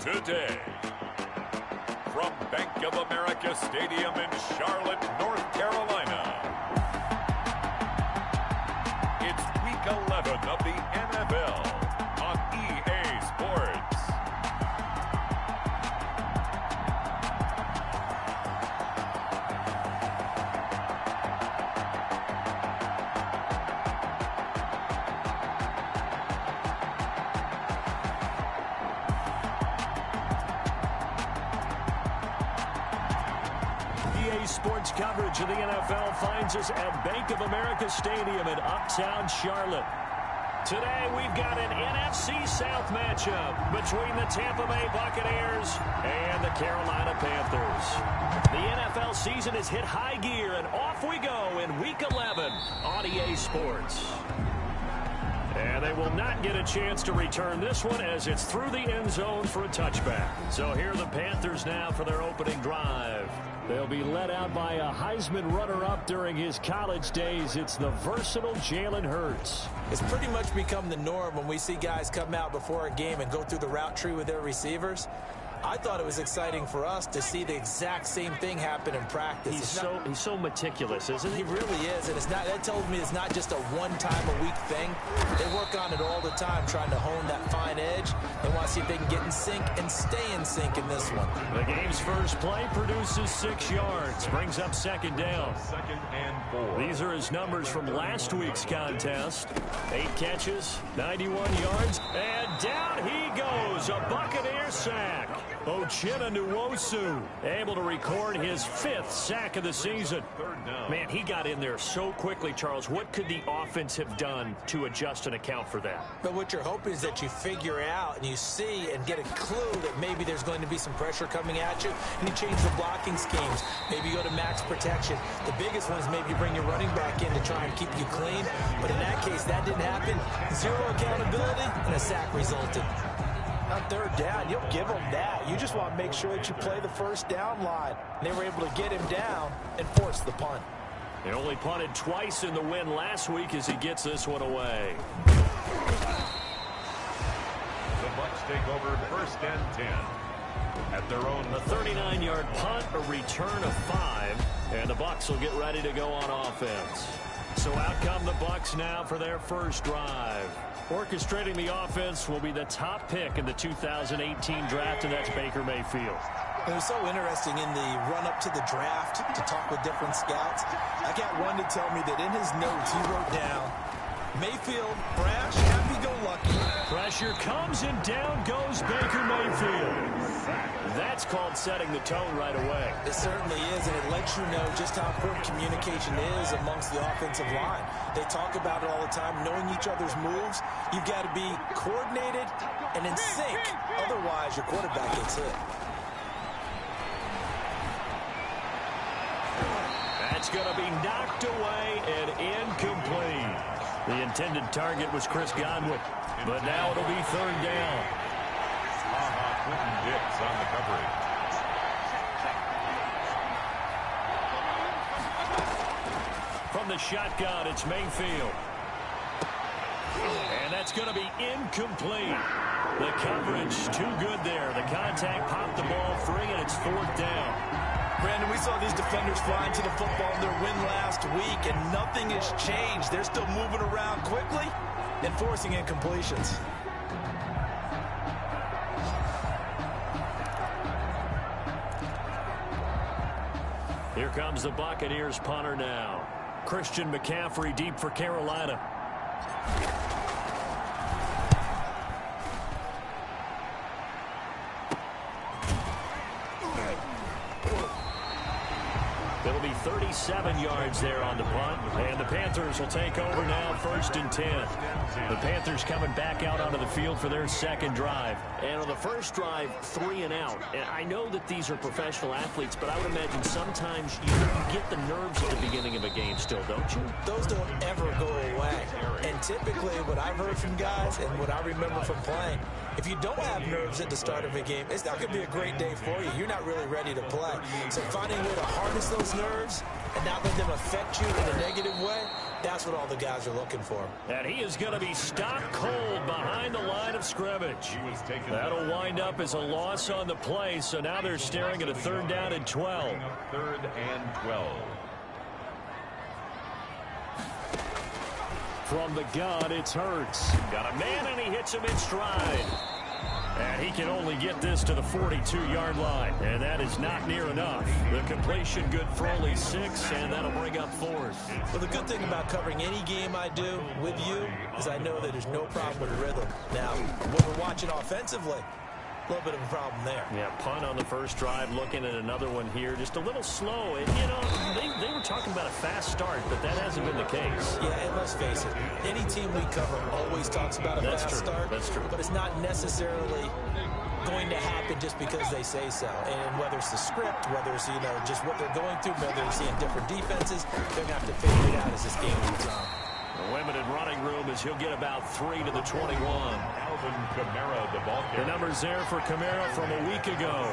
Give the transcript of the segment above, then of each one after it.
today. From Bank of America Stadium in Charlotte, North Carolina, it's Week 11 of the NFL on EA Sports. Sports coverage of the NFL finds us at Bank of America Stadium in Uptown Charlotte. Today we've got an NFC South matchup between the Tampa Bay Buccaneers and the Carolina Panthers. The NFL season has hit high gear, and off we go in Week 11 on EA Sports. And they will not get a chance to return this one as it's through the end zone for a touchback. So here are the Panthers now for their opening drive. They'll be led out by a Heisman runner-up during his college days. It's the versatile Jalen Hurts. It's pretty much become the norm when we see guys come out before a game and go through the route tree with their receivers. I thought it was exciting for us to see the exact same thing happen in practice. He's so meticulous, isn't he? He really is, and that tells me it's not just a one-time-a-week thing. They work on it all the time, trying to hone that fine edge. They want to see if they can get in sync and stay in sync in this one. The game's first play produces 6 yards, brings up second down. 2nd and 4. These are his numbers from last week's contest. 8 catches, 91 yards, and down he goes. A Buccaneer sack. Uchenna Nwosu able to record his 5th sack of the season. Man, he got in there so quickly, Charles. What could the offense have done to adjust and account for that? But what you're hoping is that you figure out and you see and get a clue that maybe there's going to be some pressure coming at you, and you change the blocking schemes. Maybe you go to max protection. The biggest one is maybe you bring your running back in to try and keep you clean. But in that case, that didn't happen. 0 accountability, and a sack resulted. On 3rd down, you'll give them that. You just want to make sure that you play the first down line. They were able to get him down and force the punt. They only punted twice in the win last week as he gets this one away. The Bucks take over 1st and 10 at their own. A 39-yard punt, a return of 5, and the Bucks will get ready to go on offense. So out come the Bucks now for their first drive. Orchestrating the offense will be the top pick in the 2018 draft, and that's Baker Mayfield. It was so interesting in the run-up to the draft to talk with different scouts. I got one to tell me that in his notes he wrote down, Mayfield, brash, happy-go-lucky. Pressure comes, and down goes Baker Mayfield. That's called setting the tone right away. It certainly is, and it lets you know just how important communication is amongst the offensive line. They talk about it all the time, knowing each other's moves. You've got to be coordinated and in sync. Otherwise, your quarterback gets hit. That's going to be knocked away and incomplete. The intended target was Chris Godwin, but now it'll be 3rd down. Quentin Dix on the coverage. From the shotgun, it's Mayfield. And that's going to be incomplete. The coverage too good there. The contact popped the ball free, and it's 4th down. Brandon, we saw these defenders fly into the football in their win last week, and nothing has changed. They're still moving around quickly and forcing incompletions. Here comes the Buccaneers punter now. Christian McCaffrey deep for Carolina. It'll be 37 yards there on the punt, and the Panthers will take over now 1st and 10. The Panthers coming back out onto the field for their 2nd drive. And on the first drive, 3 and out. And I know that these are professional athletes, but I would imagine sometimes you get the nerves at the beginning of a game still, don't you? Those don't ever go away. And typically what I've heard from guys and what I remember from playing, if you don't have nerves at the start of a game, it's not going to be a great day for you. You're not really ready to play. So finding a way to harness those nerves and not let them affect you in a negative way, That's what all the guys are looking for. And he is going to be stopped cold behind the line of scrimmage. That'll wind up as a loss on the play, so now they're staring at a 3rd down and 12. 3rd and 12. From the gun, it's Hurts. Got a man, and he hits him in stride. And he can only get this to the 42-yard line, and that is not near enough. The completion good for only 6, and that'll bring up 4th. Well, the good thing about covering any game I do with you is I know that there's no problem with rhythm. Now, when we're watching offensively, a little bit of a problem there. Yeah, punt on the first drive, looking at another one here. Just a little slow. And, they were talking about a fast start, but that hasn't been the case. Yeah, and let's face it, any team we cover always talks about a fast start. That's true. But it's not necessarily going to happen just because they say so. And whether it's the script, whether it's, just what they're going through, whether they're seeing different defenses, they're going to have to figure it out as this game moves on. A limited running room as he'll get about 3 to the 21. Alvin Kamara, the ball carrier. The numbers there for Kamara from a week ago.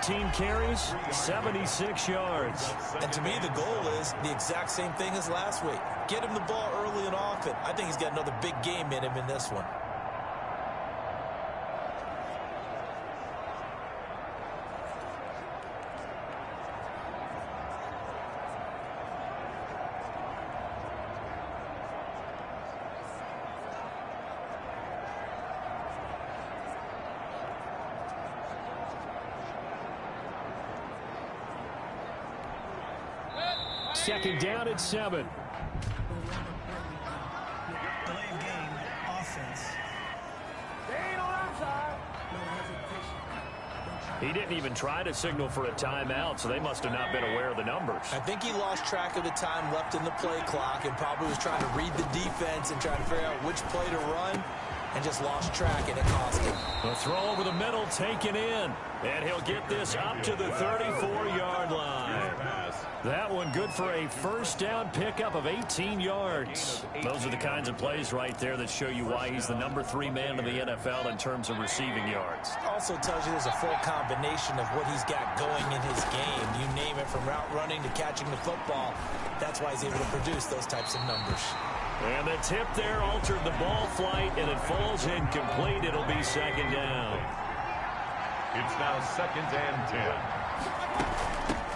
14 carries, 76 yards. And to me, the goal is the exact same thing as last week. Get him the ball early and often. I think he's got another big game in him in this one. Second down at 7. Delay of game, offense. He didn't even try to signal for a timeout, so they must have not been aware of the numbers. I think he lost track of the time left in the play clock and probably was trying to read the defense and trying to figure out which play to run and just lost track, and it cost him. The throw over the middle taken in, and he'll get this up to the 34-yard line. That one good for a first down pickup of 18 yards. Those are the kinds of plays right there that show you why he's the number 3 man in the NFL in terms of receiving yards. Also tells you there's a full combination of what he's got going in his game. You name it, from route running to catching the football. That's why he's able to produce those types of numbers. And the tip there altered the ball flight, and it falls incomplete. It'll be second down. It's now 2nd and 10.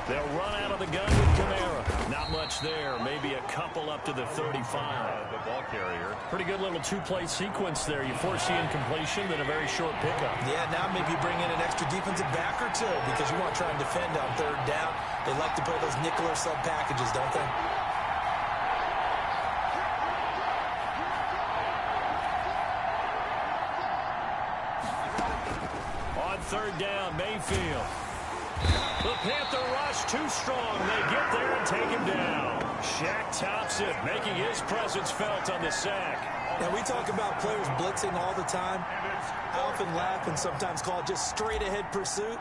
They'll run out of the gun with Kamara. Not much there. Maybe a couple up to the 35. The ball carrier. Pretty good little 2-play sequence there. You force the incompletion, then a very short pickup. Yeah, now maybe you bring in an extra defensive back or two because you want to try and defend on 3rd down. They like to play those nickel or sub packages, don't they? On 3rd down, Mayfield. The Panther rush too strong. They get there and take him down. Shaq tops it, making his presence felt on the sack. Now, we talk about players blitzing all the time. I often laugh and sometimes call it just straight-ahead pursuit.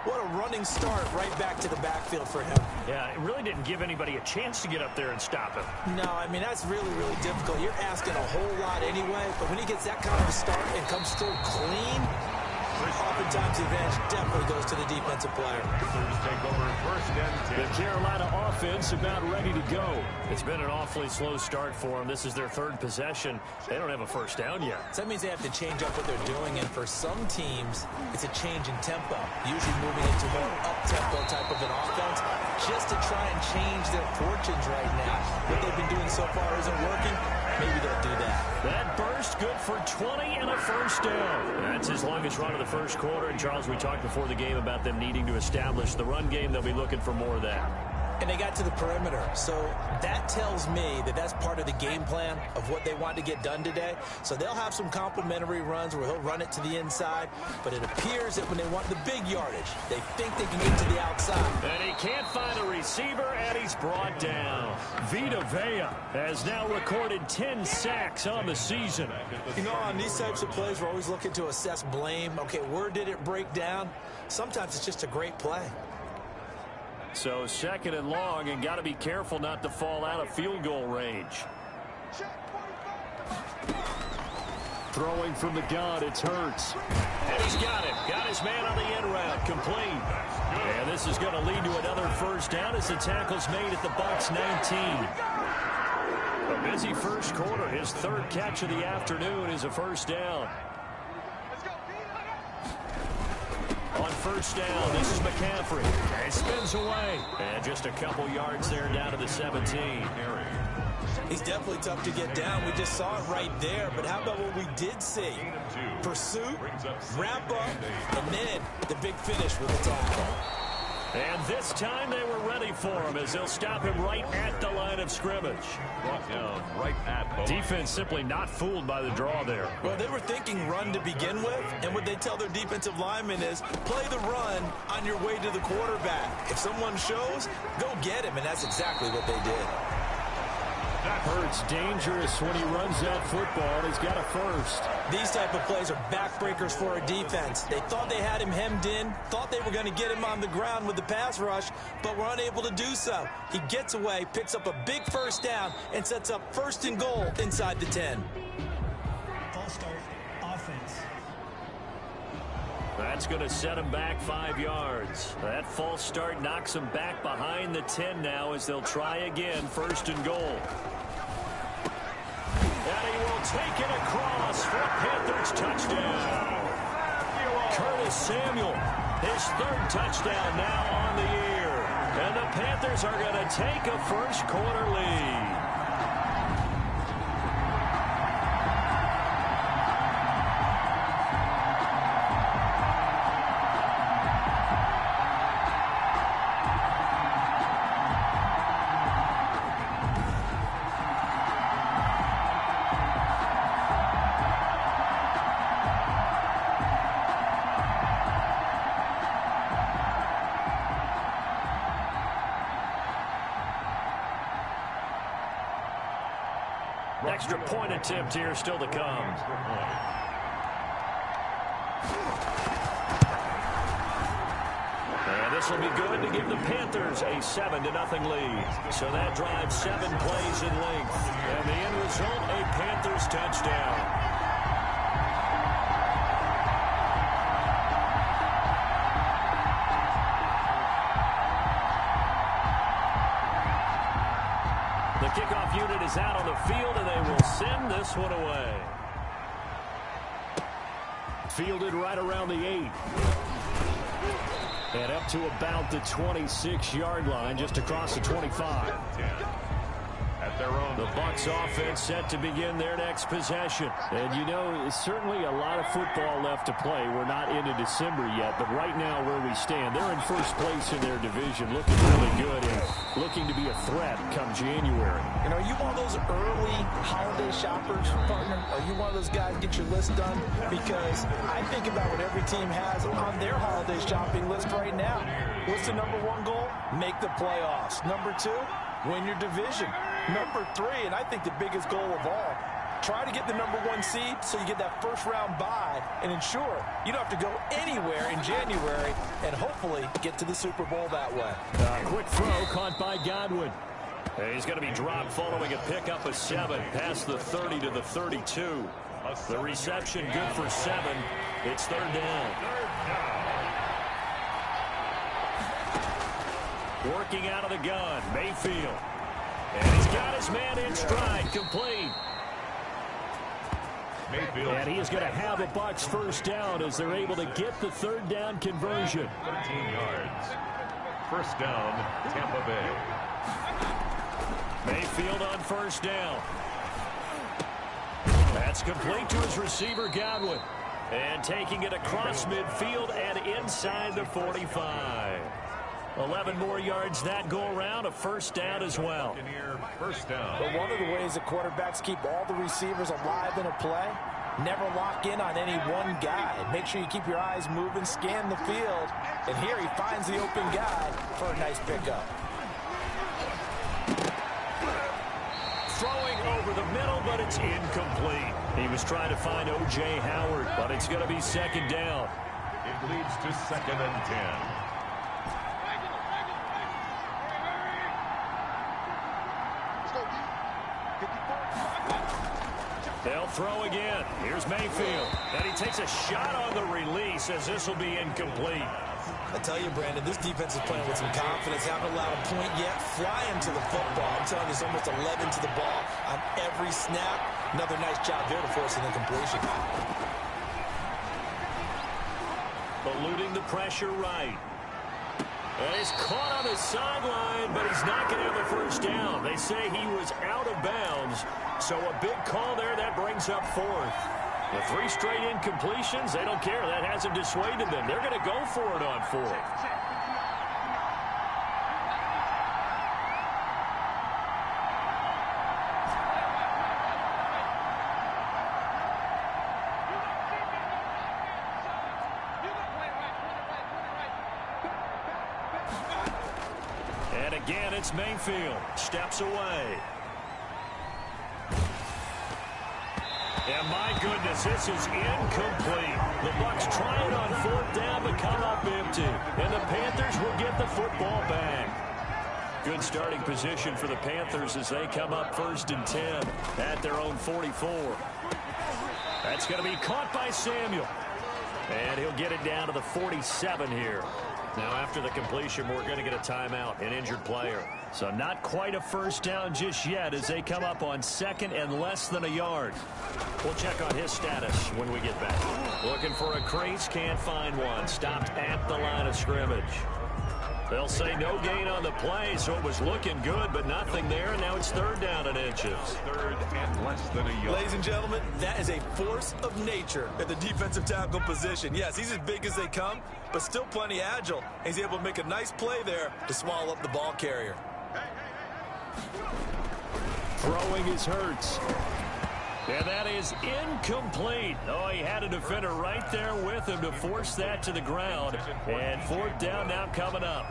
What a running start right back to the backfield for him. Yeah, it really didn't give anybody a chance to get up there and stop him. No, I mean, that's really, really difficult. You're asking a whole lot anyway, but when he gets that kind of a start and comes through clean, oftentimes the advantage definitely goes to the defensive player. Take over 1st and 10. The Carolina offense about ready to go. It's been an awfully slow start for them. This is their 3rd possession. They don't have a first down yet. So that means they have to change up what they're doing, and for some teams, it's a change in tempo, usually moving into more up-tempo type of an offense, just to try and change their fortunes right now. What they've been doing so far isn't working. Maybe they'll do that. That burst good for 20 and a first down. That's his longest run of the first quarter. And, Charles, we talked before the game about them needing to establish the run game. They'll be looking for more of that. And they got to the perimeter. So that tells me that that's part of the game plan of what they want to get done today. So they'll have some complimentary runs where he'll run it to the inside. But it appears that when they want the big yardage, they think they can get to the outside. And he can't find a receiver, and he's brought down. Vita Vea has now recorded 10 sacks on the season. You know, on these types of plays, we're always looking to assess blame. Okay, where did it break down? Sometimes it's just a great play. So 2nd and long, and got to be careful not to fall out of field goal range. Throwing from the gun, it's Hurts. And he's got it. Got his man on the end route, complete. And this is going to lead to another first down as the tackle's made at the Bucks 19. A busy first quarter. His third catch of the afternoon is a first down. On first down, this is McCaffrey. He spins away. And just a couple yards there down to the 17. He's definitely tough to get down. We just saw it right there. But how about what we did see? Pursuit, wrap up, and then the big finish with the tackle. And this time they were ready for him as they'll stop him right at the line of scrimmage. Brought down right at Defense simply not fooled by the draw there. Well, they were thinking run to begin with, and what they tell their defensive linemen is play the run on your way to the quarterback. If someone shows, go get him, and that's exactly what they did. Hurts dangerous when he runs that football, and he's got a first. These type of plays are backbreakers for a defense. They thought they had him hemmed in, thought they were going to get him on the ground with the pass rush, but were unable to do so. He gets away, picks up a big first down, and sets up first and goal inside the 10. False start, offense. That's going to set him back 5 yards. That false start knocks him back behind the 10 now as they'll try again, first and goal. And he will take it across for a Panthers touchdown. Curtis Samuel, his third touchdown now on the year. And the Panthers are going to take a first quarter lead. Extra point attempt here still to come. And this will be good to give the Panthers a 7-0 lead. So that drives 7 plays in length. And the end result, a Panthers touchdown. The kickoff unit is out on the field, and they will send this one away. Fielded right around the 8. And up to about the 26-yard line, just across the 25. at their own. The Bucks offense set to begin their next possession. And you know, certainly a lot of football left to play. We're not into December yet, but right now where we stand, they're in first place in their division, looking really good and looking to be a threat come January. You know, are you one of those early holiday shoppers, partner? Are you one of those guys get your list done? Because I think about what every team has on their holiday shopping list right now. What's the number one goal? Make the playoffs. Number two, win your division. Number three, and I think the biggest goal of all, try to get the number one seed so you get that first round bye and ensure you don't have to go anywhere in January and hopefully get to the Super Bowl that way. Quick throw caught by Godwin. He's going to be dropped following a pickup of 7 past the 30 to the 32. The reception good for 7. It's third down. Working out of the gun, Mayfield. And he's got his man in stride, complete. Mayfield. And he is going to have a Bucks first down as they're able to get the third down conversion. 13 yards. First down, Tampa Bay. Mayfield on first down. That's complete to his receiver, Godwin. And taking it across midfield and inside the 45. 11 more yards that go around, a first down as well. First down. But one of the ways the quarterbacks keep all the receivers alive in a play, never lock in on any one guy. Make sure you keep your eyes moving, scan the field, and here he finds the open guy for a nice pickup. Throwing over the middle, but it's incomplete. He was trying to find O.J. Howard, but it's going to be second down. It leads to 2nd and 10. They'll throw again. Here's Mayfield. And he takes a shot on the release as this will be incomplete. I tell you, Brandon, this defense is playing with some confidence. Haven't allowed a point yet. Flying to the football. I'm telling you, it's almost 11 to the ball on every snap. Another nice job there to force an incompletion. Eluding the pressure right. And he's caught on the sideline, but he's not going to have a first down. They say he was out of bounds. So a big call there. That brings up fourth. The 3 straight incompletions, they don't care. That hasn't dissuaded them. They're going to go for it on fourth. And again, it's Mayfield. Steps away. And my goodness, this is incomplete. The Bucks try it on 4th down, but come up empty. And the Panthers will get the football back. Good starting position for the Panthers as they come up 1st and 10 at their own 44. That's going to be caught by Samuel. And he'll get it down to the 47 here. Now, after the completion, we're going to get a timeout, an injured player. So not quite a first down just yet as they come up on 2nd and less than a yard. We'll check on his status when we get back. Looking for a crease, can't find one. Stopped at the line of scrimmage. They'll say no gain on the play, so it was looking good, but nothing there. And now it's 3rd down and inches. 3rd and less than a yard. Ladies and gentlemen, that is a force of nature at the defensive tackle position. Yes, he's as big as they come, but still plenty agile. He's able to make a nice play there to swallow up the ball carrier. Throwing is Hurts. And that is incomplete. Oh, he had a defender right there with him to force that to the ground. And 4th down now coming up.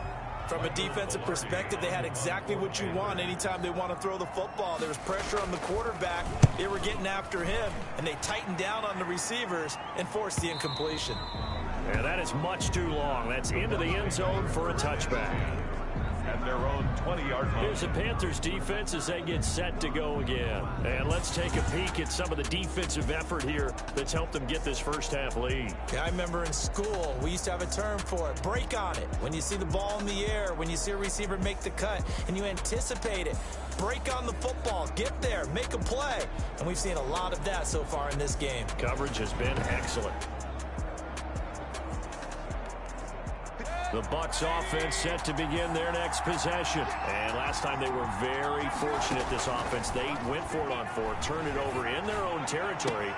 From a defensive perspective, they had exactly what you want anytime they want to throw the football. There was pressure on the quarterback. They were getting after him, and they tightened down on the receivers and forced the incompletion. And that is much too long. That's into the end zone for a touchback. At their own 20-yard line. Here's the Panthers defense as they get set to go again. And let's take a peek at some of the defensive effort here that's helped them get this first half lead. Yeah, I remember in school, we used to have a term for it. Break on it. When you see the ball in the air, when you see a receiver make the cut, and you anticipate it. Break on the football. Get there. Make a play. And we've seen a lot of that so far in this game. Coverage has been excellent. The Bucks offense set to begin their next possession. And last time they were very fortunate, this offense. They went for it on 4, turned it over in their own territory,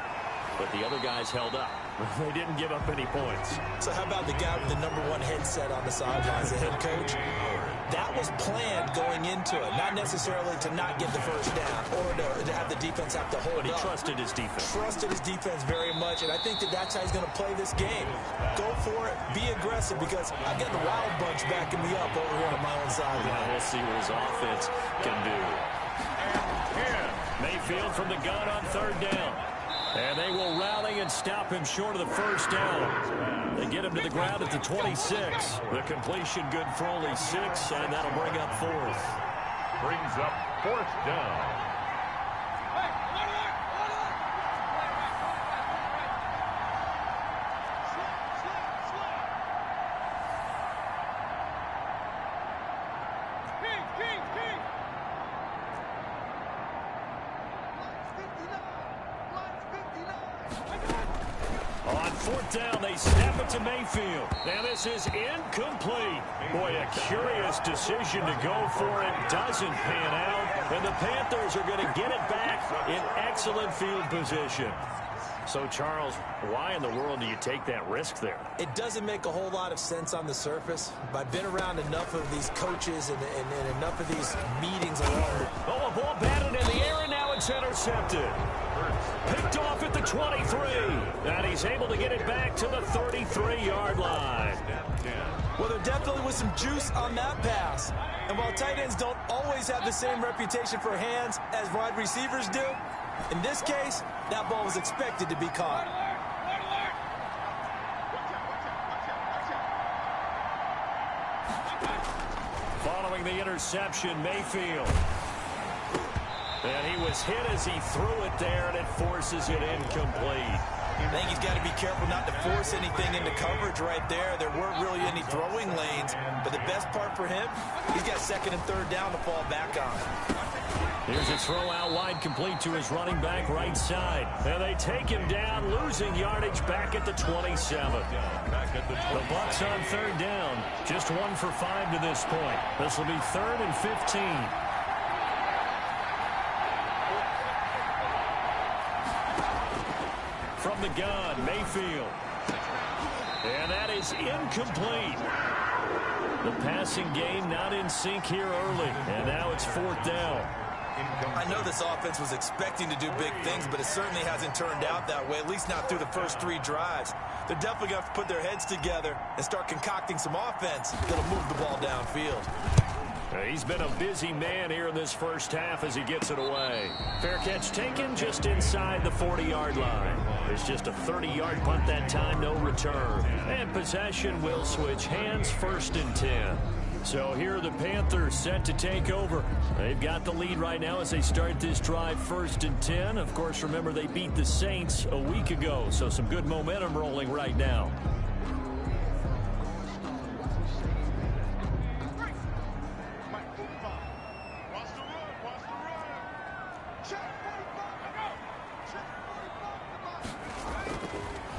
but the other guys held up. They didn't give up any points. So how about the guy with the #1 headset on the sidelines, the head coach? That was planned going into it, not necessarily to not get the first down or to have the defense have to hold up. But he trusted his defense. Trusted his defense very much, and I think that that's how he's going to play this game. Go for it, be aggressive, because I've got the Wild Bunch backing me up over here on my own sideline. Now we'll see what his offense can do. Mayfield from the gun on 3rd down. And they will rally and stop him short of the first down. They get him to the ground at the 26. The completion good for only 6, and that'll bring up 4th. Brings up 4th down. On 4th down, they snap it to Mayfield. Now this is incomplete. Boy, a curious decision to go for it. Doesn't pan out. And the Panthers are going to get it back in excellent field position. So, Charles, why in the world do you take that risk there? It doesn't make a whole lot of sense on the surface. But I've been around enough of these coaches and enough of these meetings along the... Oh, a ball batted in the air, and now it's intercepted. Picked off at the 23. And he's able to get it back to the 33-yard line. Well, there definitely was some juice on that pass. And while tight ends don't always have the same reputation for hands as wide receivers do, in this case, that ball was expected to be caught. Following the interception, Mayfield. And he was hit as he threw it there, and it forces it incomplete. I think he's got to be careful not to force anything into coverage right there. There weren't really any throwing lanes, but the best part for him, he's got second and third down to fall back on. Here's a throw out wide, complete to his running back right side. And they take him down, losing yardage back at the 27. The Bucks on third down. Just 1 for 5 to this point. This will be 3rd and 15. From the gun, Mayfield. And that is incomplete. The passing game not in sync here early. And now it's 4th down. I know this offense was expecting to do big things, but it certainly hasn't turned out that way, at least not through the first 3 drives. They're definitely going to have to put their heads together and start concocting some offense that'll move the ball downfield. He's been a busy man here in this first half as he gets it away. Fair catch taken just inside the 40-yard line. It's just a 30-yard punt that time, no return. And possession will switch hands, 1st and 10. So here are the Panthers set to take over. They've got the lead right now as they start this drive, 1st and 10. Of course, remember they beat the Saints a week ago, so some good momentum rolling right now.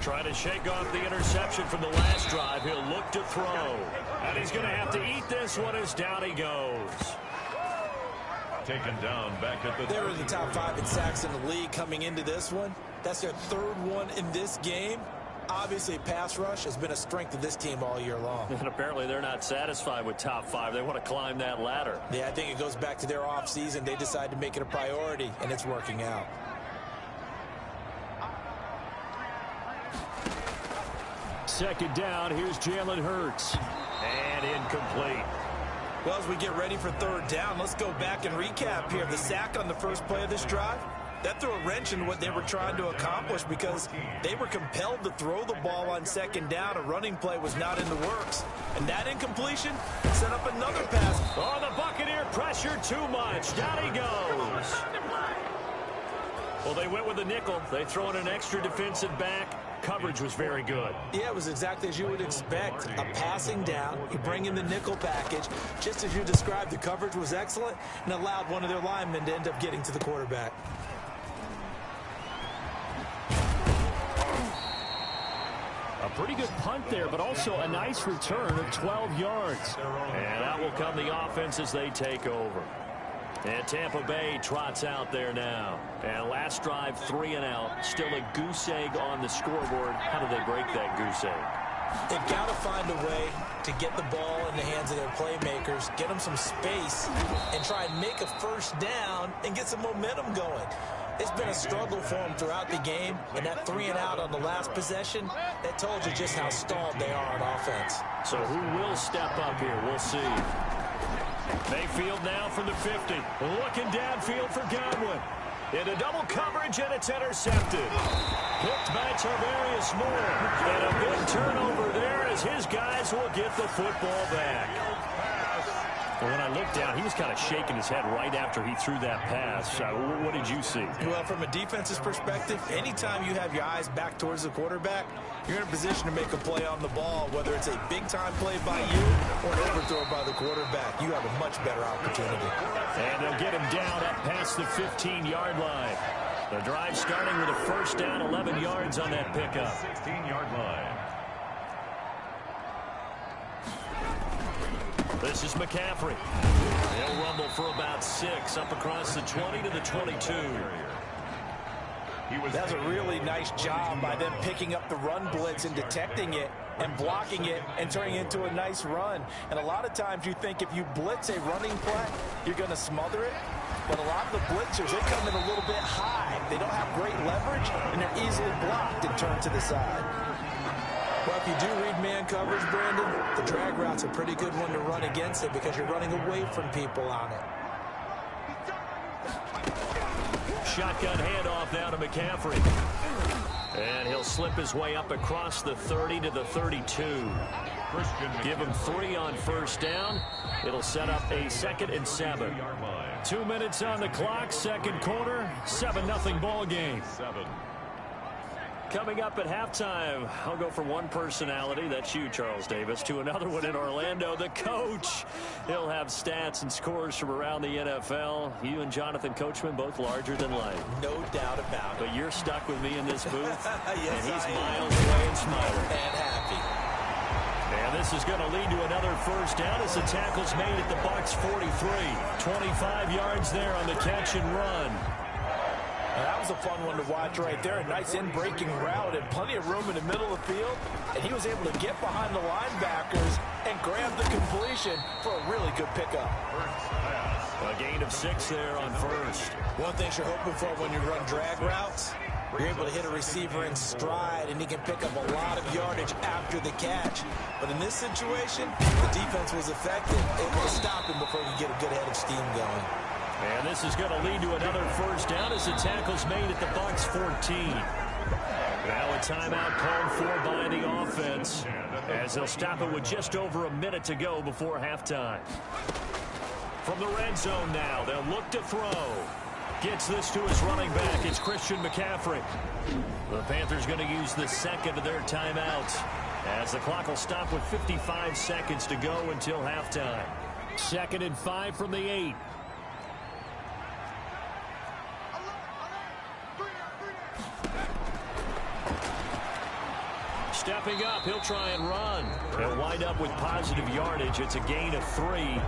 Try to shake off the interception from the last drive. He'll look to throw. And he's going to have to eat this one as down he goes. Taken down back at the... They were in the top 5 in sacks in the league coming into this one. That's their 3rd one in this game. Obviously, pass rush has been a strength of this team all year long. And apparently they're not satisfied with top 5. They want to climb that ladder. Yeah, I think it goes back to their offseason. They decided to make it a priority, and it's working out. Second down, here's Jalen Hurts. And incomplete. Well, as we get ready for 3rd down, let's go back and recap here. The sack on the first play of this drive, that threw a wrench into what they were trying to accomplish because they were compelled to throw the ball on 2nd down. A running play was not in the works. And that incompletion set up another pass. Oh, the Buccaneer pressure too much. Down he goes. Well, they went with a nickel. They throw in an extra defensive back. Coverage was very good. Yeah, it was exactly as you would expect. A passing down, you bring in the nickel package. Just as you described, the coverage was excellent and allowed one of their linemen to end up getting to the quarterback. A pretty good punt there, but also a nice return of 12 yards. And that will come the offense as they take over. And Tampa Bay trots out there now. And last drive, 3 and out. Still a goose egg on the scoreboard. How do they break that goose egg? They've got to find a way to get the ball in the hands of their playmakers, get them some space, and try and make a 1st down and get some momentum going. It's been a struggle for them throughout the game, and that 3 and out on the last possession, that told you just how stalled they are on offense. So who will step up here? We'll see. Mayfield now from the 50. Looking downfield for Godwin. Into double coverage, and it's intercepted. Picked by Tarvarius Moore. And a big turnover there as his guys will get the football back. Well, when I looked down, he was kind of shaking his head right after he threw that pass. What did you see? Well, from a defense's perspective, anytime you have your eyes back towards the quarterback, you're in a position to make a play on the ball, whether it's a big-time play by you or an overthrow by the quarterback. You have a much better opportunity. And they'll get him down up past the 15-yard line. The drive starting with a 1st down, 11 yards on that pickup. 16-yard line. This is McCaffrey. He'll rumble for about 6 up across the 20 to the 22. That's a really nice job by them picking up the run blitz and detecting it and blocking it and turning it into a nice run. And a lot of times you think if you blitz a running play, you're going to smother it. But a lot of the blitzers, they come in a little bit high. They don't have great leverage, and they're easily blocked and turned to the side. Well, if you do read man coverage, Brandon, the drag route's a pretty good one to run against it because you're running away from people on it. Shotgun handoff now to McCaffrey. And he'll slip his way up across the 30 to the 32. Give him 3 on 1st down. It'll set up a 2nd and 7. 2 minutes on the clock, 2nd quarter, 7-0 ball game. Coming up at halftime, I'll go from one personality, that's you, Charles Davis, to another one in Orlando, the coach. He'll have stats and scores from around the NFL. You and Jonathan Coachman, both larger than life. No doubt about it. But you're stuck with me in this booth, yes, and he's I am. miles away and smiling. And happy. And this is going to lead to another first down as the tackle's made at the Bucks 43. 25 yards there on the catch and run. That was a fun one to watch right there. A nice in-breaking route and plenty of room in the middle of the field. And he was able to get behind the linebackers and grab the completion for a really good pickup. A gain of 6 there on first. One thing you're hoping for when you run drag routes, you're able to hit a receiver in stride, and he can pick up a lot of yardage after the catch. But in this situation, the defense was effective, able to stop him before you get a good head of steam going. And this is going to lead to another first down as the tackle's made at the Bucks 14. Now a timeout called for by the offense as they'll stop it with just over a minute to go before halftime. From the red zone now, they'll look to throw. Gets this to his running back. It's Christian McCaffrey. The Panthers going to use the second of their timeouts as the clock will stop with 55 seconds to go until halftime. 2nd and 5 from the 8. Stepping up, he'll try and run. He'll wind up with positive yardage. It's a gain of 3,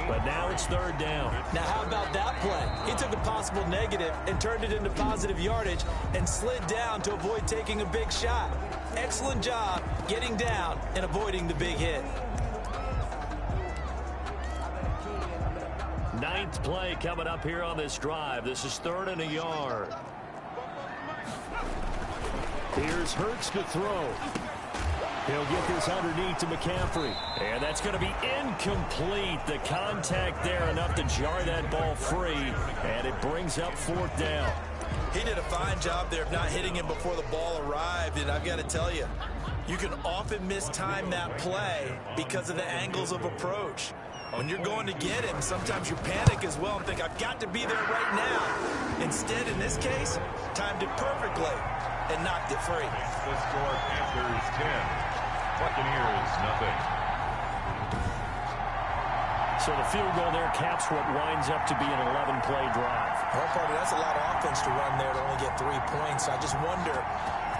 but now it's 3rd down. Now, how about that play? He took a possible negative and turned it into positive yardage and slid down to avoid taking a big shot. Excellent job getting down and avoiding the big hit. 9th play coming up here on this drive. This is 3rd and a yard. Here's Hurts to throw. He'll get this underneath to McCaffrey. And that's going to be incomplete. The contact there enough to jar that ball free. And it brings up 4th down. He did a fine job there of not hitting him before the ball arrived. And I've got to tell you, you can often mistime that play because of the angles of approach. When you're going to get him, sometimes you panic as well and think, I've got to be there right now. Instead, in this case, timed it perfectly and knocked it free. The score, Panthers 10, Buccaneers nothing. So the field goal there caps what winds up to be an 11-play drive. Well, Party, that's a lot of offense to run there to only get 3 points. I just wonder,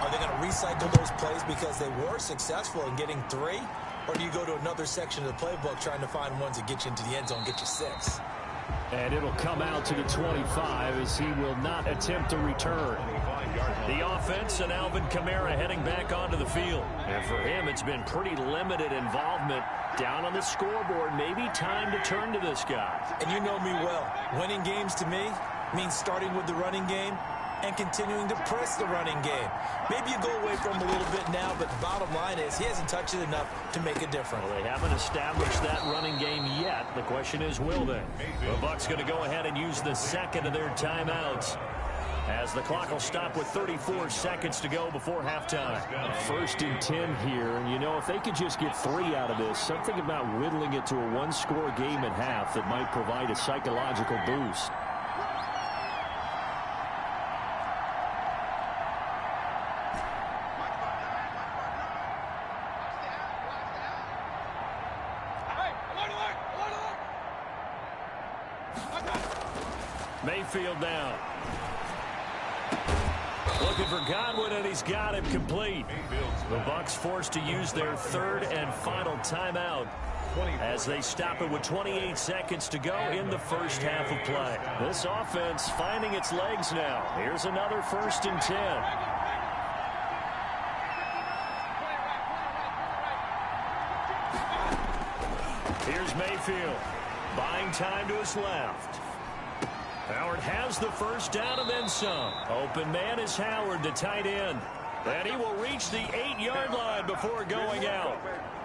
are they going to recycle those plays because they were successful in getting 3? Or do you go to another section of the playbook trying to find ones that get you into the end zone, get you 6? And it'll come out to the 25 as he will not attempt to return. The offense and Alvin Kamara heading back onto the field. And for him, it's been pretty limited involvement down on the scoreboard. Maybe time to turn to this guy. And you know me well. Winning games to me means starting with the running game and continuing to press the running game. Maybe you go away from him a little bit now, but the bottom line is he hasn't touched it enough to make a difference. Well, they haven't established that running game yet. The question is, will they? The Bucks going to go ahead and use the second of their timeouts as the clock will stop with 34 seconds to go before halftime. 1st and 10 here, and you know, if they could just get 3 out of this, something about whittling it to a 1-score game at half that might provide a psychological boost. Mayfield now. Looking for Godwin, and he's got him complete. The Bucks forced to use their 3rd and final timeout as they stop it with 28 seconds to go in the first half of play. This offense finding its legs now. Here's another 1st and 10. Here's Mayfield, buying time to his left. Howard has the first down and then some. Open man is Howard, the tight end. And he will reach the 8-yard line before going out.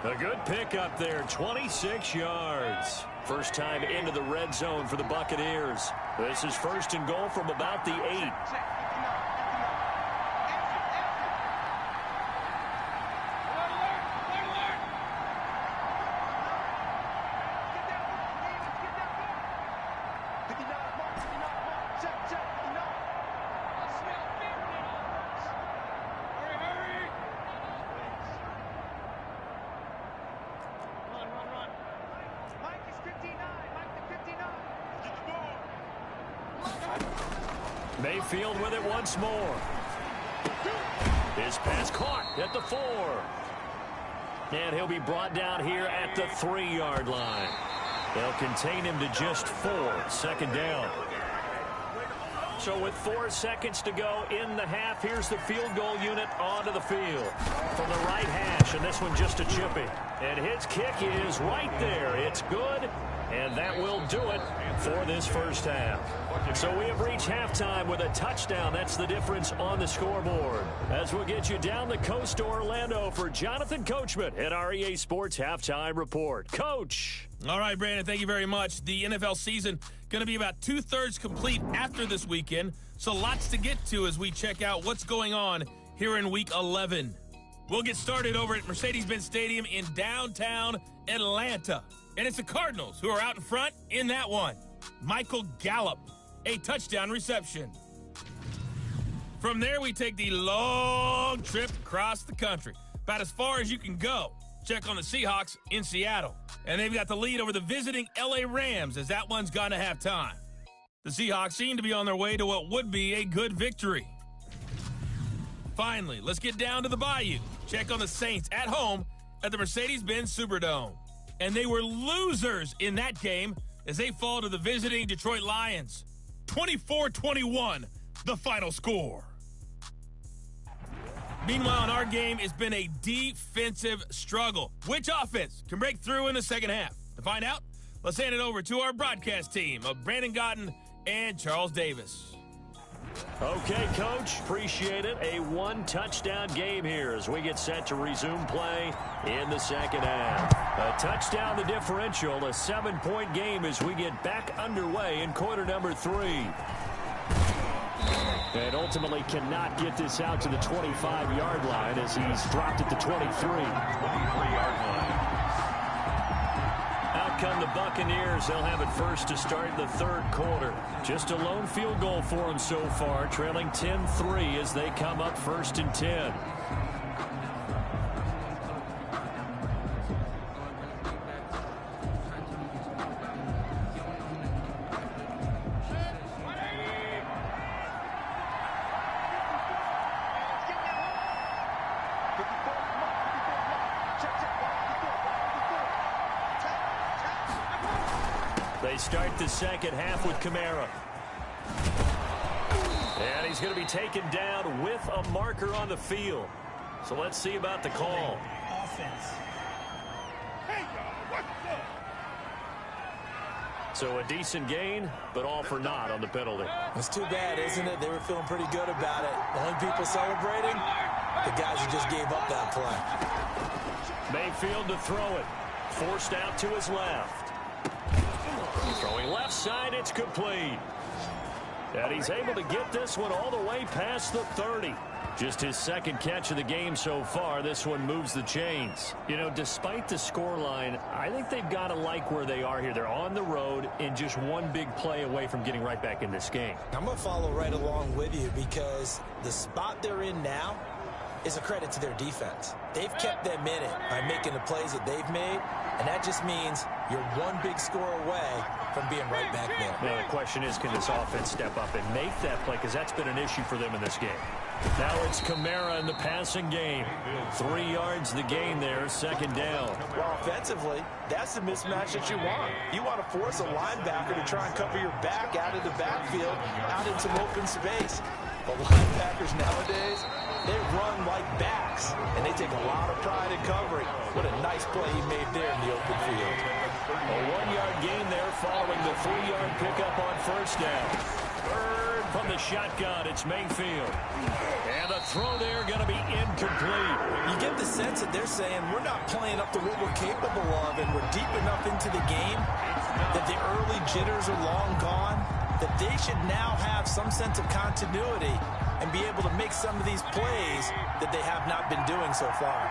A good pickup there, 26 yards. First time into the red zone for the Buccaneers. This is 1st and goal from about the 8. Mayfield with it once more. His pass caught at the 4. And he'll be brought down here at the 3-yard line. They'll contain him to just 4. Second down. So with 4 seconds to go in the half, here's the field goal unit onto the field. From the right hash, and this one just a chippy. And his kick is right there. It's good, and that will do it for this first half. So we have reached halftime with a touchdown. That's the difference on the scoreboard. As we'll get you down the coast to Orlando for Jonathan Coachman at our EA Sports Halftime Report. Coach. All right, Brandon, thank you very much. The NFL season going to be about 2/3 complete after this weekend, so lots to get to as we check out what's going on here in Week 11. We'll get started over at Mercedes-Benz Stadium in downtown Atlanta. And it's the Cardinals who are out in front in that one. Michael Gallup, a touchdown reception. From there, we take the long trip across the country, about as far as you can go. Check on the Seahawks in Seattle. And they've got the lead over the visiting LA Rams as that one's gone to halftime. The Seahawks seem to be on their way to what would be a good victory. Finally, let's get down to the Bayou. Check on the Saints at home at the Mercedes-Benz Superdome. And they were losers in that game as they fall to the visiting Detroit Lions. 24-21, the final score. Meanwhile, in our game, it's been a defensive struggle. Which offense can break through in the second half? To find out, let's hand it over to our broadcast team of Brandon Gotten and Charles Davis. Okay, Coach, appreciate it. A 1-touchdown game here as we get set to resume play in the second half. A touchdown the differential, a 7-point game as we get back underway in quarter number 3. And ultimately cannot get this out to the 25-yard line as he's dropped at the 23. 23-yard line. Out come the Buccaneers. They'll have it first to start the third quarter. Just a lone field goal for them so far, trailing 10-3 as they come up 1st and 10. They start the second half with Kamara. And he's going to be taken down with a marker on the field. So let's see about the call. Offense. So a decent gain, but all for naught on the penalty. It's too bad, isn't it? They were feeling pretty good about it. The only people celebrating, the guys who just gave up that play. Mayfield to throw it. Forced out to his left. Throwing left side, it's complete. And he's able to get this one all the way past the 30. Just his second catch of the game so far. This one moves the chains. You know, despite the scoreline, I think they've got to like where they are here. They're on the road and just one big play away from getting right back in this game. I'm going to follow right along with you because the spot they're in now is a credit to their defense. They've kept them in it by making the plays that they've made, and that just means you're one big score away from being right back there. Now, the question is, can this offense step up and make that play? Because that's been an issue for them in this game. Now it's Kamara in the passing game. 3 yards the gain there, second down. Well, offensively, that's the mismatch that you want. You want to force a linebacker to try and cover your back out of the backfield, out in some open space. But linebackers nowadays, they run like backs, and they take a lot of pride in covering. What a nice play he made there in the open field. A 1-yard gain there following the 3-yard pickup on first down. Third from the shotgun, it's Mayfield. And the throw there going to be incomplete. You get the sense that they're saying we're not playing up to what we're capable of, and we're deep enough into the game that the early jitters are long gone, that they should now have some sense of continuity and be able to make some of these plays that they have not been doing so far.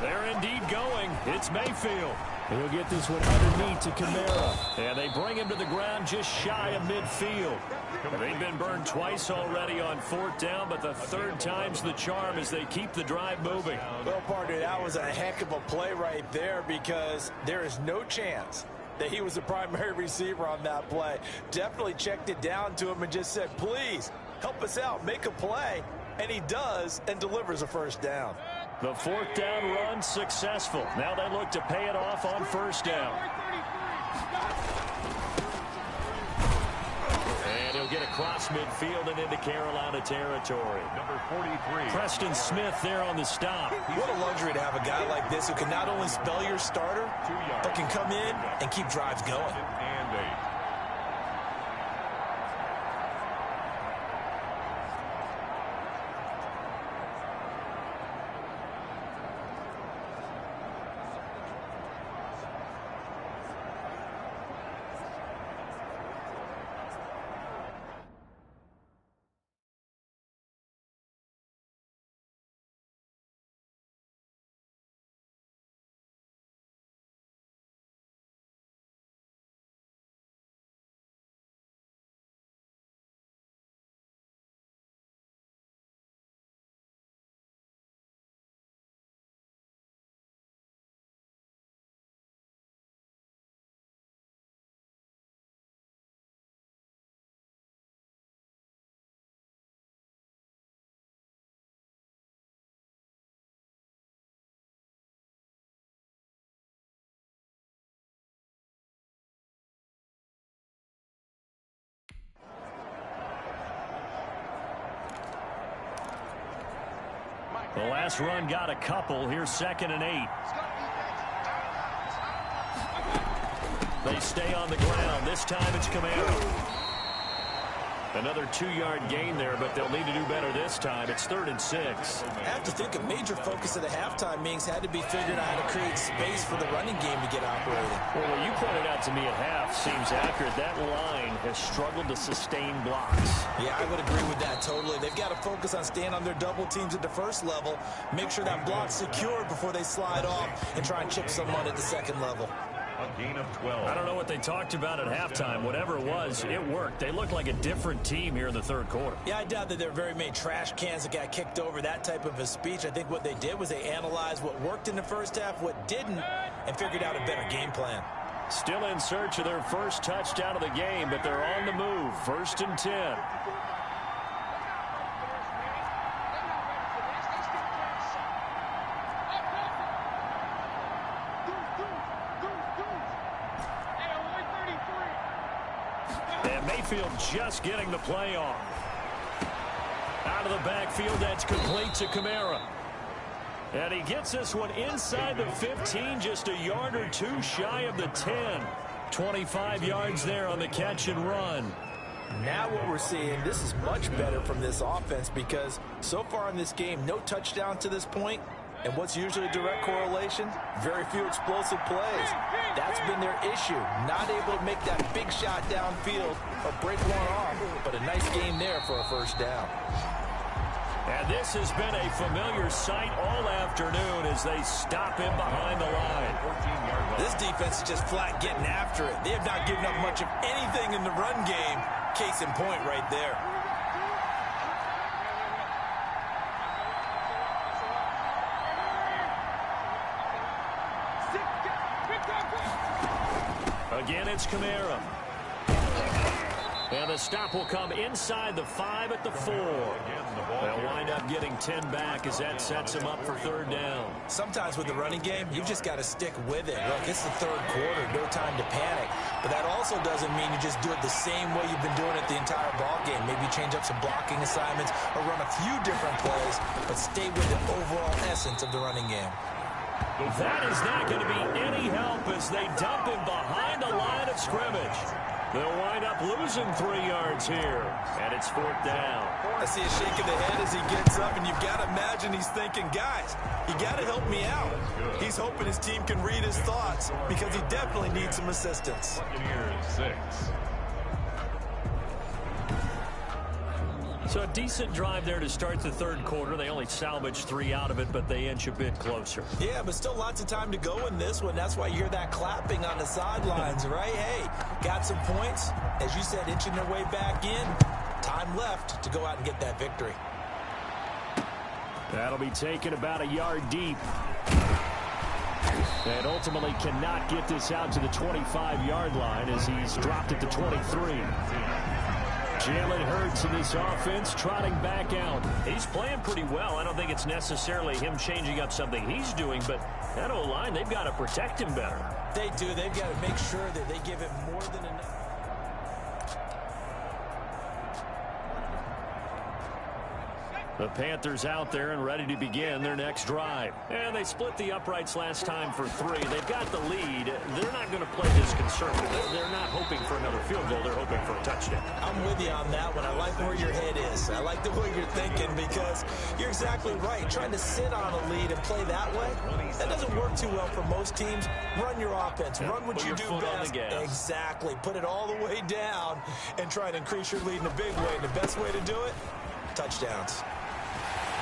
They're indeed going. It's Mayfield. He'll get this one underneath to Kamara. And they bring him to the ground just shy of midfield. They've been burned twice already on 4th down, but the third time's the charm as they keep the drive moving. Well, partner, that was a heck of a play right there because there is no chance that he was the primary receiver on that play. Definitely checked it down to him and just said, please, help us out, make a play. And he does and delivers a first down. The fourth down run successful. Now they look to pay it off on first down. And he'll get across midfield and into Carolina territory. Number 43. Preston Smith there on the stop. What a luxury to have a guy like this who can not only spell your starter, but can come in and keep drives going. And 8. The last run got a couple. Here's 2nd and 8. They stay on the ground. This time it's Camaro. Another 2-yard gain there, but they'll need to do better this time. It's 3rd and 6. I have to think a major focus of the halftime meetings had to be figuring out how to create space for the running game to get operating. Well, what you pointed out to me at half seems accurate. That line has struggled to sustain blocks. Yeah, I would agree with that totally. They've got to focus on staying on their double teams at the first level, make sure that block's secured before they slide off and try and chip someone at the second level. A gain of 12. I don't know what they talked about at halftime. Whatever it was, it worked. They looked like a different team here in the third quarter. Yeah, I doubt that there are very many trash cans that got kicked over, that type of a speech. I think what they did was they analyzed what worked in the first half, what didn't, and figured out a better game plan. Still in search of their first touchdown of the game, but they're on the move. 1st and 10. And Mayfield just getting the play off. Out of the backfield, that's complete to Kamara. And he gets this one inside the 15, just a yard or two shy of the 10. 25 yards there on the catch and run. Now what we're seeing, this is much better from this offense because so far in this game, no touchdown to this point. And what's usually a direct correlation? Very few explosive plays. That's been their issue. Not able to make that big shot downfield or break one off. But a nice game there for a first down. And this has been a familiar sight all afternoon as they stop him behind the line. This defense is just flat getting after it. They have not given up much of anything in the run game. Case in point right there. Again, it's Kamara. And the stop will come inside the 5 at the 4. They'll wind up getting 10 back as that sets him up for 3rd down. Sometimes with the running game, you've just got to stick with it. Look, it's the 3rd quarter, no time to panic. But that also doesn't mean you just do it the same way you've been doing it the entire ball game. Maybe change up some blocking assignments or run a few different plays, but stay with the overall essence of the running game. That is not going to be any help as they dump him behind the line of scrimmage. They'll wind up losing 3 yards here, and it's 4th down. I see a shake of the head as he gets up, and you've got to imagine he's thinking, guys, you got to help me out. He's hoping his team can read his thoughts because he definitely needs some assistance. Buccaneers 6. So a decent drive there to start the 3rd quarter. They only salvaged 3 out of it, but they inch a bit closer. Yeah, but still lots of time to go in this one. That's why you hear that clapping on the sidelines, right? Hey, got some points. As you said, inching their way back in. Time left to go out and get that victory. That'll be taken about a yard deep. And ultimately cannot get this out to the 25-yard line as he's dropped it to 23. Jalen Hurts in this offense trotting back out. He's playing pretty well. I don't think it's necessarily him changing up something he's doing, but that O-line, they've got to protect him better. They do. They've got to make sure that they give him more than enough. The Panthers out there and ready to begin their next drive. And they split the uprights last time for 3. They've got the lead. They're not going to play this conservative. They're not hoping for another field goal. They're hoping for a touchdown. I'm with you on that one. I like where your head is. I like the way you're thinking because you're exactly right. Trying to sit on a lead and play that way, that doesn't work too well for most teams. Run your offense. Run what you do best. Exactly. Put it all the way down and try to increase your lead in a big way. And the best way to do it, touchdowns.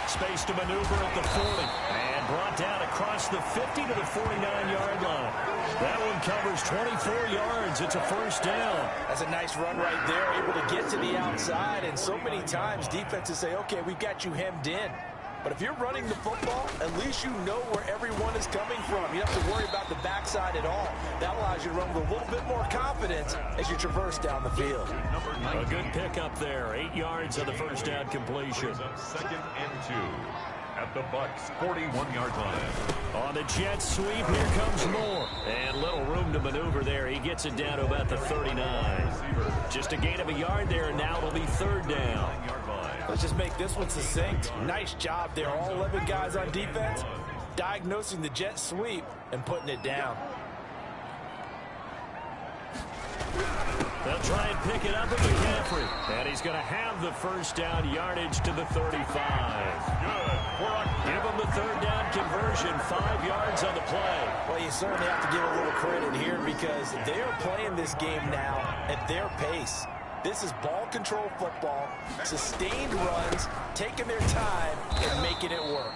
Space to maneuver at the 40. And brought down across the 50 to the 49-yard line. That one covers 24 yards. It's a first down. That's a nice run right there, able to get to the outside. And so many times defenses say, okay, we've got you hemmed in. But if you're running the football, at least you know where everyone is coming from. You don't have to worry about the backside at all. That allows you to run with a little bit more confidence as you traverse down the field. A good pickup there. 8 yards on the first down completion. 2nd and 2 at the Bucks 41-yard line. On the jet sweep, here comes Moore. And little room to maneuver there. He gets it down to about the 39. Just a gain of a yard there, and now it'll be 3rd down. Let's just make this one succinct. Nice job there. All 11 guys on defense diagnosing the jet sweep and putting it down. They'll try and pick it up at McCaffrey. And he's going to have the first down yardage to the 35. Give him the 3rd down conversion. 5 yards on the play. Well, you certainly have to give a little credit here because they are playing this game now at their pace. This is ball control football, sustained runs, taking their time and making it work.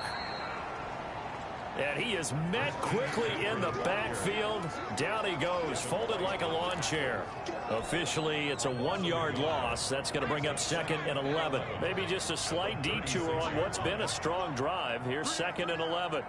And he is met quickly in the backfield. Down he goes, folded like a lawn chair. Officially, it's a 1-yard loss. That's going to bring up 2nd and 11. Maybe just a slight detour on what's been a strong drive. Here's 2nd and 11.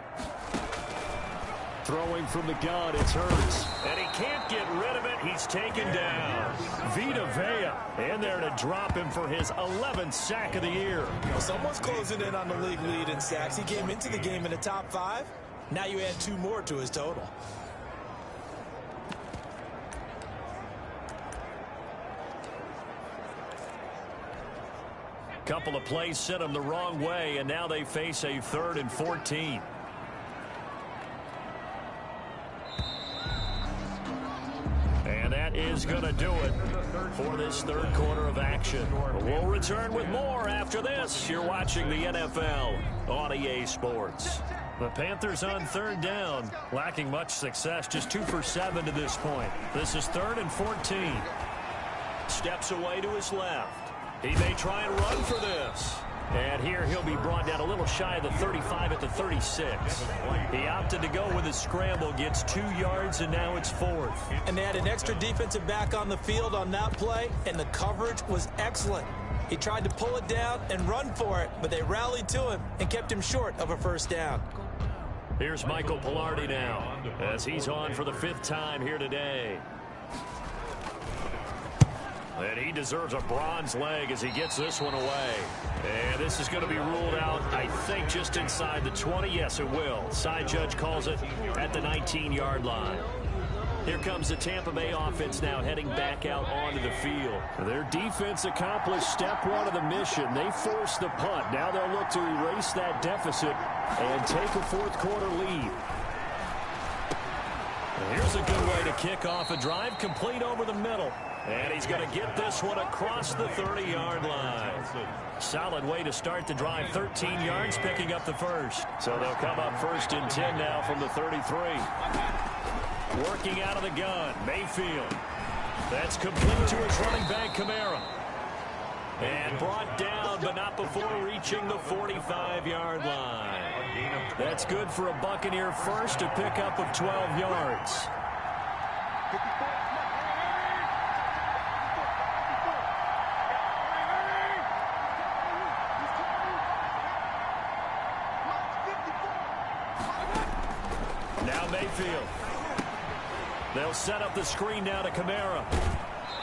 Throwing from the gun, it's Hurts. And he can't get rid of it. He's taken down. Vita Vea in there to drop him for his 11th sack of the year. Well, someone's closing in on the league lead in sacks. He came into the game in the top 5. Now you add 2 more to his total. Couple of plays sent him the wrong way, and now they face a 3rd and 14. And that is going to do it for this 3rd quarter of action. We'll return with more after this. You're watching the NFL on EA Sports. The Panthers on 3rd down, lacking much success, just 2 for 7 to this point. This is 3rd and 14. Steps away to his left. He may try and run for this. And here he'll be brought down a little shy of the 35 at the 36. He opted to go with a scramble, gets 2 yards, and now it's 4th. And they had an extra defensive back on the field on that play, and the coverage was excellent. He tried to pull it down and run for it, but they rallied to him and kept him short of a first down. Here's Michael Pilardi now as he's on for the 5th time here today. And he deserves a bronze leg as he gets this one away. And this is going to be ruled out, I think, just inside the 20. Yes, it will. Side judge calls it at the 19-yard line. Here comes the Tampa Bay offense now heading back out onto the field. Their defense accomplished step 1 of the mission. They forced the punt. Now they'll look to erase that deficit and take a 4th quarter lead. Here's a good way to kick off a drive, complete over the middle. And he's going to get this one across the 30-yard line. Solid way to start the drive. 13 yards, picking up the first. So they'll come up 1st and 10 now from the 33. Working out of the gun, Mayfield. That's complete to his running back, Kamara. And brought down, but not before reaching the 45-yard line. That's good for a Buccaneer first, a pickup of 12 yards. Now Mayfield. They'll set up the screen now to Kamara.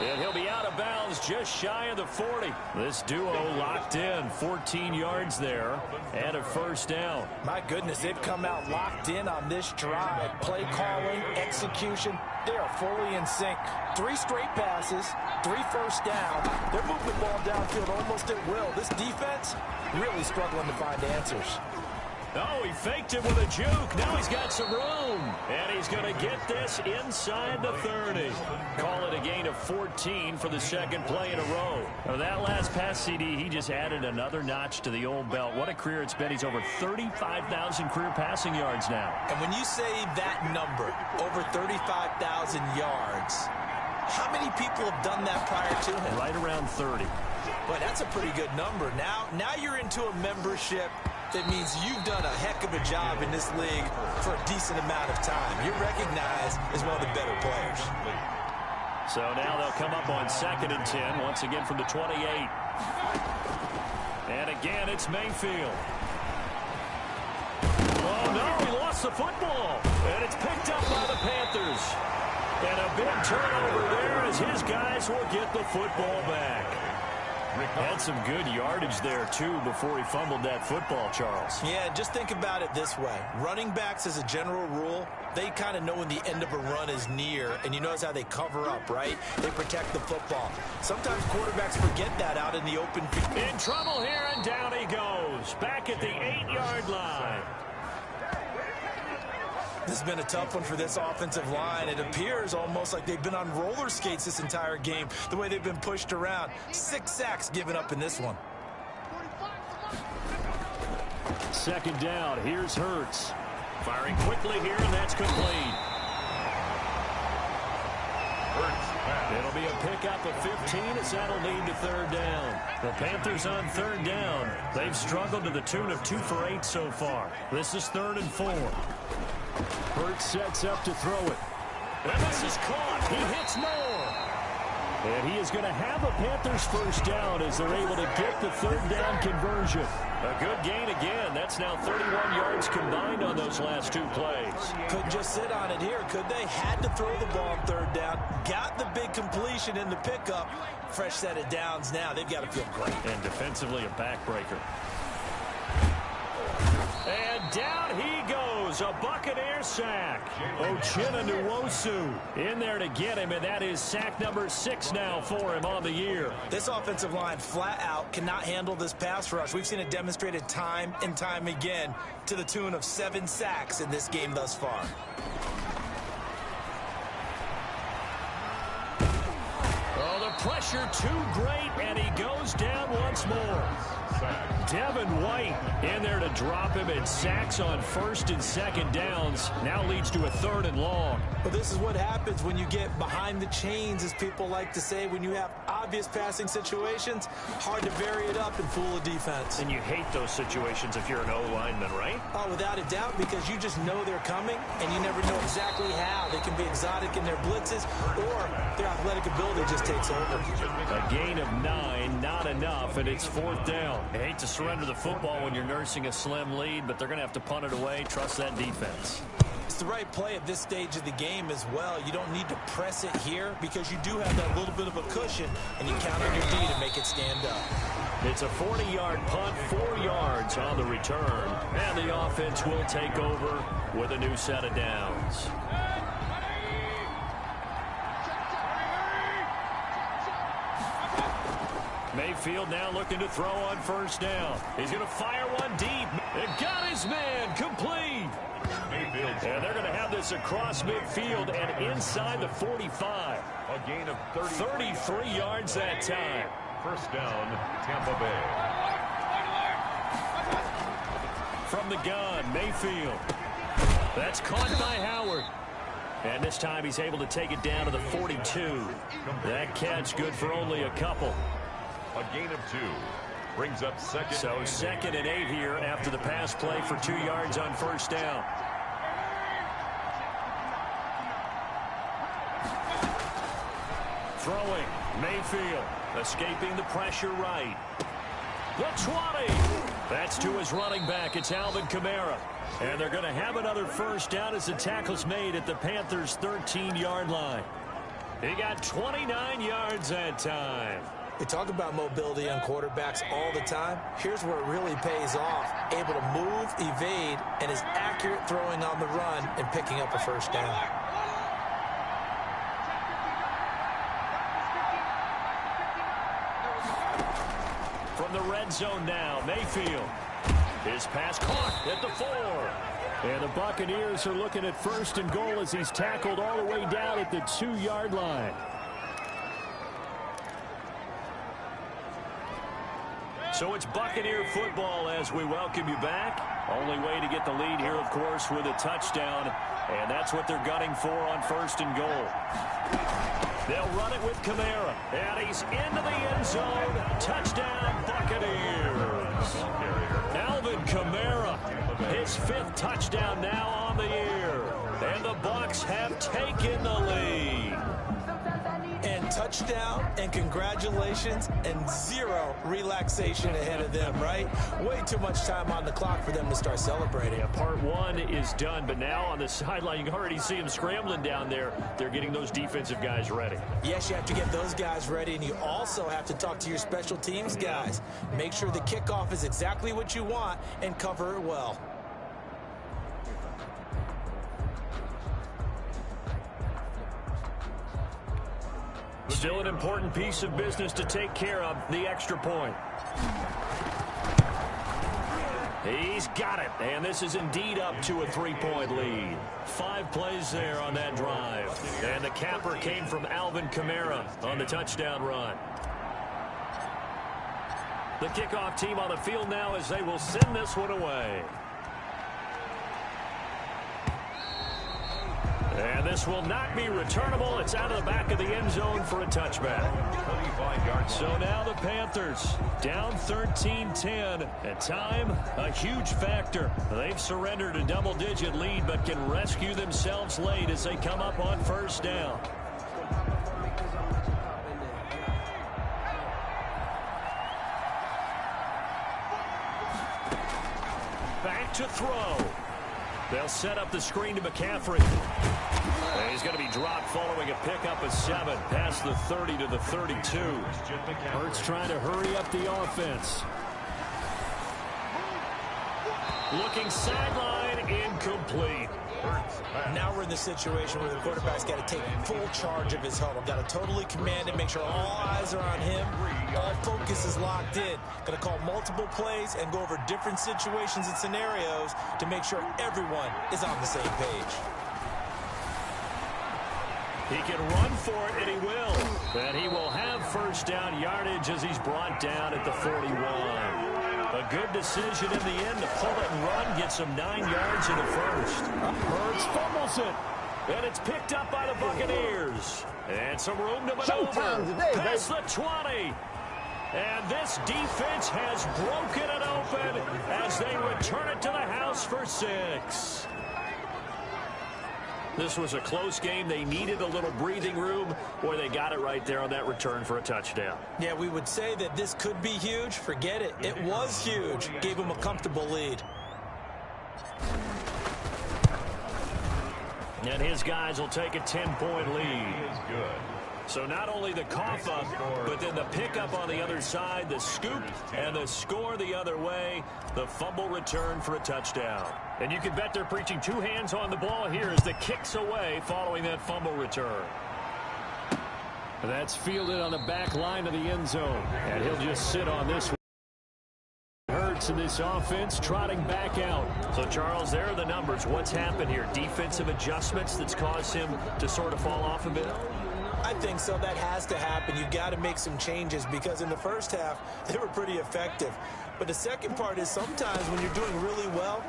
And he'll be out of bounds just shy of the 40. This duo locked in. 14 yards there and a first down. My goodness, they've come out locked in on this drive. Play calling, execution, they are fully in sync. 3 straight passes, 3 first down. They're moving the ball downfield almost at will. This defense really struggling to find answers. Oh, he faked it with a juke. Now he's got some room. And he's going to get this inside the 30. Call it a gain of 14 for the second play in a row. Now, that last pass CD, he just added another notch to the old belt. What a career it's been. He's over 35,000 career passing yards now. And when you say that number, over 35,000 yards, how many people have done that prior to him? Right around 30. But that's a pretty good number. Now you're into a membership that means you've done a heck of a job in this league for a decent amount of time. You're recognized as one of the better players. So now they'll come up on 2nd and 10, once again from the 28. And again, it's Mayfield. Oh, no, he lost the football. And it's picked up by the Panthers. And a big turnover there as his guys will get the football back. Had some good yardage there, too, before he fumbled that football, Charles. Yeah, just think about it this way. Running backs, as a general rule, they kind of know when the end of a run is near, and you notice how they cover up, right? They protect the football. Sometimes quarterbacks forget that out in the open field. In trouble here, and down he goes. Back at the 8-yard line. This has been a tough one for this offensive line. It appears almost like they've been on roller skates this entire game, the way they've been pushed around. 6 sacks given up in this one. Second down. Here's Hurts. Firing quickly here, and that's complete. It'll be a pickup of 15 as that'll lead to 3rd down. The Panthers on 3rd down. They've struggled to the tune of 2 for 8 so far. This is 3rd and 4. Hurts sets up to throw it. And this is caught. He hits Moore. And he is going to have a Panthers first down as they're able to get the 3rd down conversion. A good gain again. That's now 31 yards combined on those last 2 plays. Couldn't just sit on it here, could they? Had to throw the ball on 3rd down. Got the big completion in the pickup. Fresh set of downs now. They've got to feel great. And defensively a backbreaker. And down he goes, a Buccaneer sack. Uchenna Nwosu in there to get him, and that is sack number 6 now for him on the year. This offensive line flat out cannot handle this pass rush. We've seen it demonstrated time and time again to the tune of 7 sacks in this game thus far. Oh, the pressure too great, and he goes down once more. Devin White in there to drop him, and sacks on 1st and 2nd downs now leads to a 3rd and long. But this is what happens when you get behind the chains, as people like to say. When you have obvious passing situations, hard to vary it up and fool a defense. And you hate those situations if you're an O-lineman, right? Oh, without a doubt, because you just know they're coming, and you never know exactly how. They can be exotic in their blitzes, or their athletic ability just takes over. A gain of 9, not enough, and it's 4th down. I hate to surrender the football when you're nursing a slim lead, but they're going to have to punt it away. Trust that defense. It's the right play at this stage of the game as well. You don't need to press it here because you do have that little bit of a cushion, and you count on your D to make it stand up. It's a 40-yard punt, 4 yards on the return, and the offense will take over with a new set of downs. Mayfield now looking to throw on 1st down. He's going to fire one deep. And got his man complete. And they're going to have this across midfield and inside the 45. A gain of 33 yards that time. First down, Tampa Bay. From the gun, Mayfield. That's caught by Howard. And this time he's able to take it down to the 42. That catch good for only a couple. A gain of 2. Brings up 2nd. So 2nd and 8 here after the pass play for 2 yards on 1st down. Throwing, Mayfield, escaping the pressure right. The 20. That's to his running back. It's Alvin Kamara. And they're going to have another first down as the tackle's made at the Panthers' 13-yard line. He got 29 yards that time. They talk about mobility on quarterbacks all the time. Here's where it really pays off. Able to move, evade, and is accurate throwing on the run and picking up a first down. From the red zone now, Mayfield. His pass caught at the 4. And the Buccaneers are looking at 1st and goal as he's tackled all the way down at the 2-yard line. So it's Buccaneer football as we welcome you back. Only way to get the lead here, of course, with a touchdown. And that's what they're gunning for on 1st and goal. They'll run it with Kamara. And he's into the end zone. Touchdown, Buccaneers. Alvin Kamara, his 5th touchdown now on the year. And the Bucks have taken the lead. And touchdown and congratulations and 0 relaxation ahead of them, right? Way too much time on the clock for them to start celebrating. Yeah, part 1 is done, but now on the sideline, you can already see them scrambling down there. They're getting those defensive guys ready. Yes, you have to get those guys ready, and you also have to talk to your special teams guys. Make sure the kickoff is exactly what you want and cover it well. Still an important piece of business to take care of, the extra point. He's got it, and this is indeed up to a 3-point lead. 5 plays there on that drive. And the capper came from Alvin Kamara on the touchdown run. The kickoff team on the field now as they will send this one away. And this will not be returnable. It's out of the back of the end zone for a touchback. So now the Panthers down 13-10. And time, a huge factor. They've surrendered a double-digit lead, but can rescue themselves late as they come up on 1st down. Back to throw. They'll set up the screen to McCaffrey. And he's going to be dropped following a pickup of 7 past the 30 to the 32. Hurts trying to hurry up the offense. Looking sideline, incomplete. Now we're in the situation where the quarterback's got to take full charge of his huddle. Got to totally command it, make sure all eyes are on him. All focus is locked in. Got to call multiple plays and go over different situations and scenarios to make sure everyone is on the same page. He can run for it, and he will. And he will have 1st down yardage as he's brought down at the 41. A good decision in the end to pull it and run, get some 9 yards in the 1st. Hurts fumbles it, and it's picked up by the Buccaneers. And some room to maneuver. Past the 20. And this defense has broken it open as they return it to the house for 6. This was a close game. They needed a little breathing room. Boy, they got it right there on that return for a touchdown. Yeah, we would say that this could be huge. Forget it. It was huge. Gave them a comfortable lead. And his guys will take a 10-point lead. So not only the cough up, but then the pickup on the other side, the scoop, and the score the other way, the fumble return for a touchdown. And you can bet they're preaching 2 hands on the ball here as the kick's away following that fumble return. That's fielded on the back line of the end zone. And he'll just sit on this one. Hurts in this offense, trotting back out. So, Charles, there are the numbers. What's happened here? Defensive adjustments that's caused him to sort of fall off a bit? I think so. That has to happen. You've got to make some changes because in the first half, they were pretty effective. But the second part is sometimes when you're doing really well,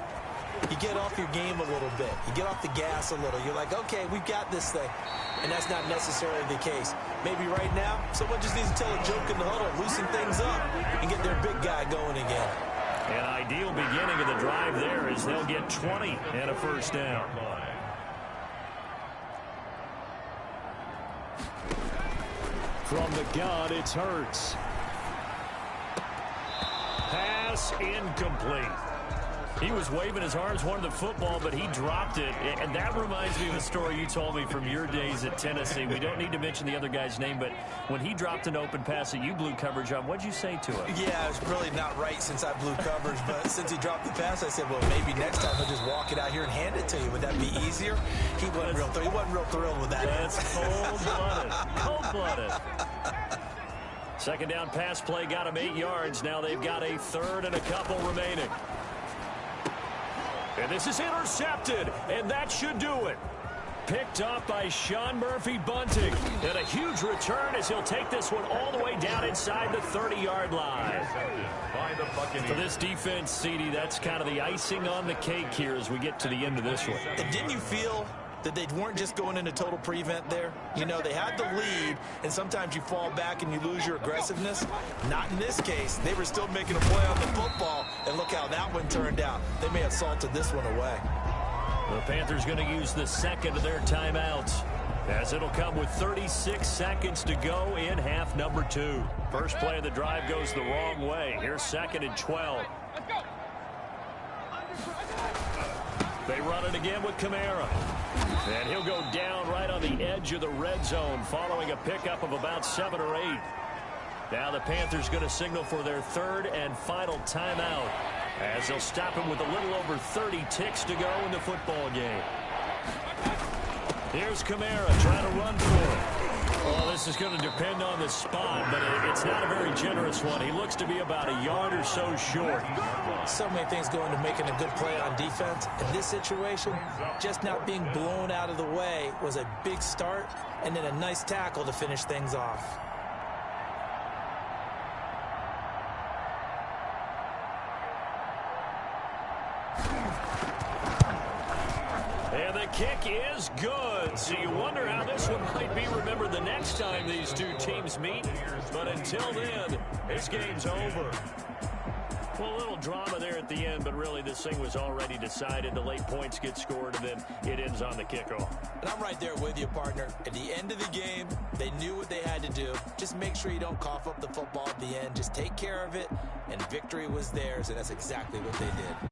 you get off your game a little bit. You get off the gas a little. You're like, okay, we've got this thing. And that's not necessarily the case. Maybe right now, someone just needs to tell a joke in the huddle, loosen things up, and get their big guy going again. An ideal beginning of the drive there is they'll get 20 and a first down. From the gun, it's Hurts. Pass incomplete. He was waving his arms, wanted the football, but he dropped it. And that reminds me of a story you told me from your days at Tennessee. We don't need to mention the other guy's name, but when he dropped an open pass that you blew coverage on, what'd you say to him? Yeah, it was really not right since I blew coverage, but since he dropped the pass, I said, well, maybe next time he'll just walk it out here and hand it to you. Would that be easier? He wasn't real thrilled with that. That's cold-blooded. Cold-blooded. Second down pass play got him 8 yards. Now they've got a third and a couple remaining. And this is intercepted, and that should do it. Picked up by Sean Murphy-Bunting. And a huge return as he'll take this one all the way down inside the 30-yard line. For this defense, CD, that's kind of the icing on the cake here as we get to the end of this one. And didn't you feel that they weren't just going into total prevent there? You know, they had the lead, and sometimes you fall back and you lose your aggressiveness. Not in this case. They were still making a play on the football, and look how that one turned out. They may have salted this one away. The Panthers going to use the second of their timeouts, as it'll come with 36 seconds to go in half number 2. First play of the drive goes the wrong way. Here's 2nd and 12. They run it again with Kamara. And he'll go down right on the edge of the red zone following a pickup of about 7 or 8. Now the Panthers going to signal for their third and final timeout, as they'll stop him with a little over 30 ticks to go in the football game. Here's Kamara trying to run for him. Well, this is going to depend on the spot, but it's not a very generous one. He looks to be about a yard or so short. So many things go into making a good play on defense. In this situation, just not being blown out of the way was a big start, and then a nice tackle to finish things off. And the kick is good. So you wonder how this one might be remembered the next time these two teams meet. But until then, this game's over. Well, a little drama there at the end, but really this thing was already decided. The late points get scored, and then it ends on the kickoff. And I'm right there with you, partner. At the end of the game, they knew what they had to do. Just make sure you don't cough up the football at the end. Just take care of it, and victory was theirs, and that's exactly what they did.